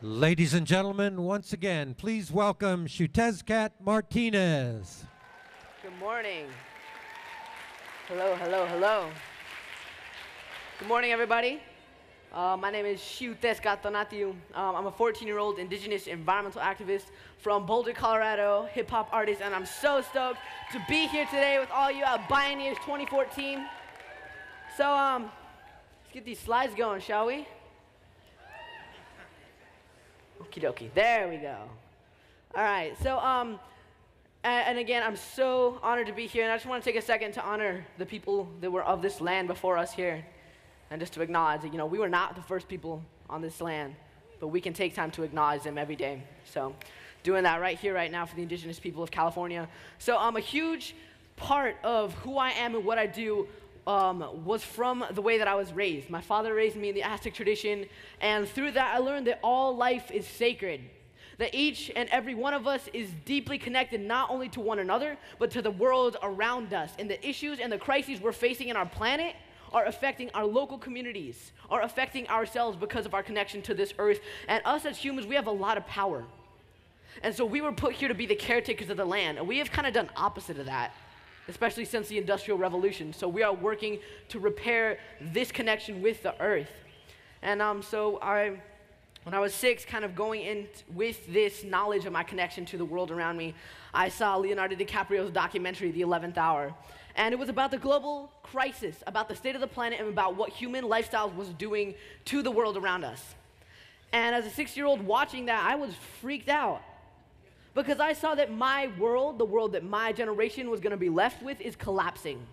Ladies and gentlemen, once again, please welcome Xiuhtezcatl Martinez. Good morning. Hello, hello, hello. Good morning, everybody. My name is Xiuhtezcatl Martinez. I'm a 14-year-old indigenous environmental activist from Boulder, Colorado, hip-hop artist, and I'm so stoked to be here today with all you at Bioneers 2014. So, let's get these slides going, shall we? Okie dokie, there we go. All right, so, and again, I'm so honored to be here, and I just want to take a second to honor the people that were of this land before us here, and just to acknowledge that, we were not the first people on this land, but we can take time to acknowledge them every day. So, doing that right here, right now, for the indigenous people of California. So, a huge part of who I am and what I do was from the way that I was raised. My father raised me in the Aztec tradition, and through that I learned that all life is sacred, that each and every one of us is deeply connected not only to one another, but to the world around us, and the issues and the crises we're facing in our planet are affecting our local communities, are affecting ourselves because of our connection to this earth, and us as humans, we have a lot of power. And so we were put here to be the caretakers of the land, and we have kind of done opposite of that, especially since the Industrial Revolution. So we are working to repair this connection with the earth. And when I was 6, kind of going in with this knowledge of my connection to the world around me, I saw Leonardo DiCaprio's documentary, The 11th Hour. And it was about the global crisis, about the state of the planet, and about what human lifestyles was doing to the world around us. And as a 6-year-old watching that, I was freaked out, because I saw that my world, the world that my generation was going to be left with, is collapsing.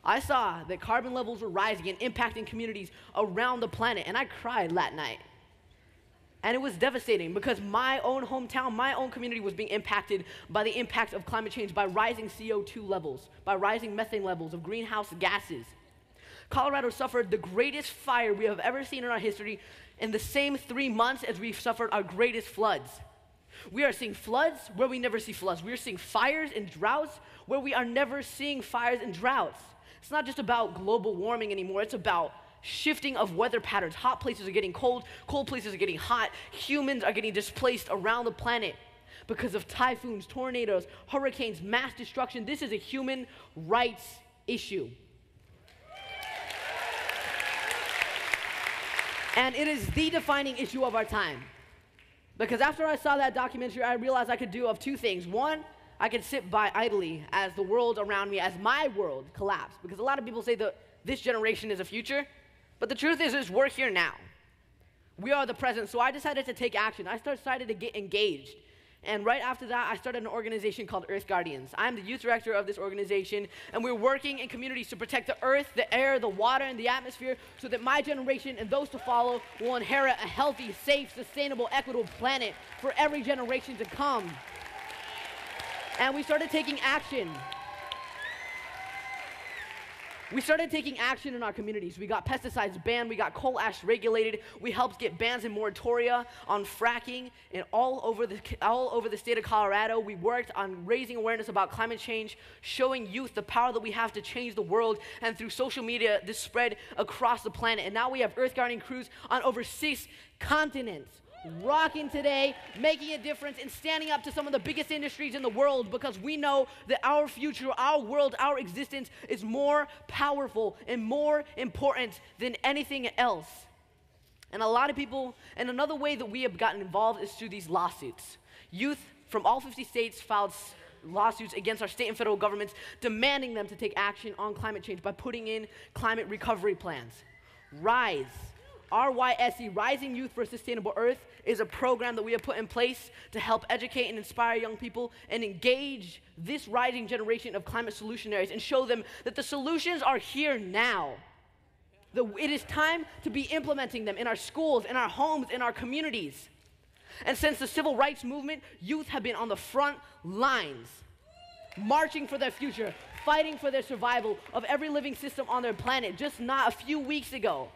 I saw that carbon levels were rising and impacting communities around the planet, and I cried that night. And it was devastating, because my own hometown, my own community was being impacted by the impact of climate change, by rising CO2 levels, by rising methane levels of greenhouse gases. Colorado suffered the greatest fire we have ever seen in our history in the same 3 months as we've suffered our greatest floods. We are seeing floods where we never see floods. We are seeing fires and droughts where we are never seeing fires and droughts. It's not just about global warming anymore. It's about shifting of weather patterns. Hot places are getting cold. Cold places are getting hot. Humans are getting displaced around the planet because of typhoons, tornadoes, hurricanes, mass destruction. This is a human rights issue. And it is the defining issue of our time. Because after I saw that documentary, I realized I could do of 2 things. One, I could sit by idly as the world around me, as my world collapsed. Because a lot of people say that this generation is the future, but the truth is we're here now. We are the present, so I decided to take action. I decided to get engaged. And right after that, I started an organization called Earth Guardians. I'm the youth director of this organization, and we're working in communities to protect the earth, the air, the water, and the atmosphere so that my generation and those to follow will inherit a healthy, safe, sustainable, equitable planet for every generation to come. And we started taking action. We started taking action in our communities. We got pesticides banned, we got coal ash regulated, we helped get bans and moratoria on fracking and all over the state of Colorado. We worked on raising awareness about climate change, showing youth the power that we have to change the world, and through social media, this spread across the planet. And now we have Earth Guardian crews on over 6 continents, rocking today, making a difference, and standing up to some of the biggest industries in the world, because we know that our future, our world, our existence is more powerful and more important than anything else. And a lot of people, and another way that we have gotten involved is through these lawsuits. Youth from all 50 states filed lawsuits against our state and federal governments, demanding them to take action on climate change by putting in climate recovery plans. RYSE, RYSE, Rising Youth for a Sustainable Earth, is a program that we have put in place to help educate and inspire young people and engage this rising generation of climate solutionaries and show them that the solutions are here now. It is time to be implementing them in our schools, in our homes, in our communities. And since the civil rights movement, youth have been on the front lines, marching for their future, fighting for their survival of every living system on their planet. Just not a few weeks ago,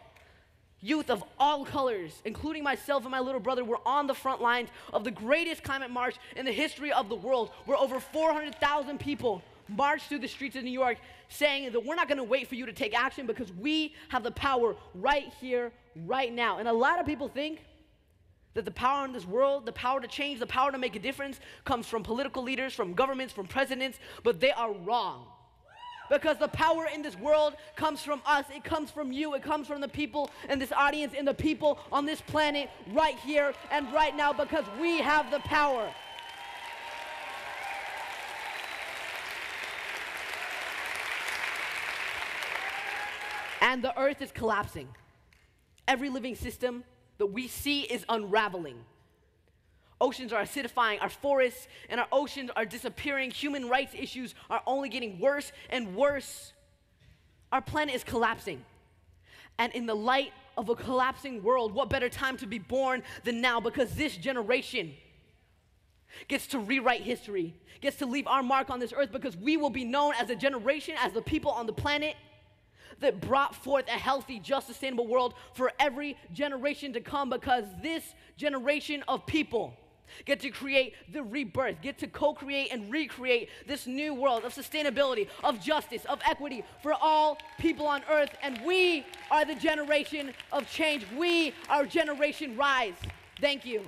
youth of all colors, including myself and my little brother, were on the front lines of the greatest climate march in the history of the world, where over 400,000 people marched through the streets of New York saying that we're not going to wait for you to take action because we have the power right here, right now. And a lot of people think that the power in this world, the power to change, the power to make a difference comes from political leaders, from governments, from presidents, but they are wrong. Because the power in this world comes from us, it comes from you, it comes from the people in this audience and the people on this planet right here and right now, because we have the power. And the earth is collapsing. Every living system that we see is unraveling. Oceans are acidifying, our forests and our oceans are disappearing. Human rights issues are only getting worse and worse. Our planet is collapsing. And in the light of a collapsing world, what better time to be born than now? Because this generation gets to rewrite history, gets to leave our mark on this earth, because we will be known as a generation, as the people on the planet that brought forth a healthy, just, sustainable world for every generation to come, because this generation of people get to create the rebirth, get to co-create and recreate this new world of sustainability, of justice, of equity for all people on earth. And we are the generation of change. We are Generation RYSE. Thank you.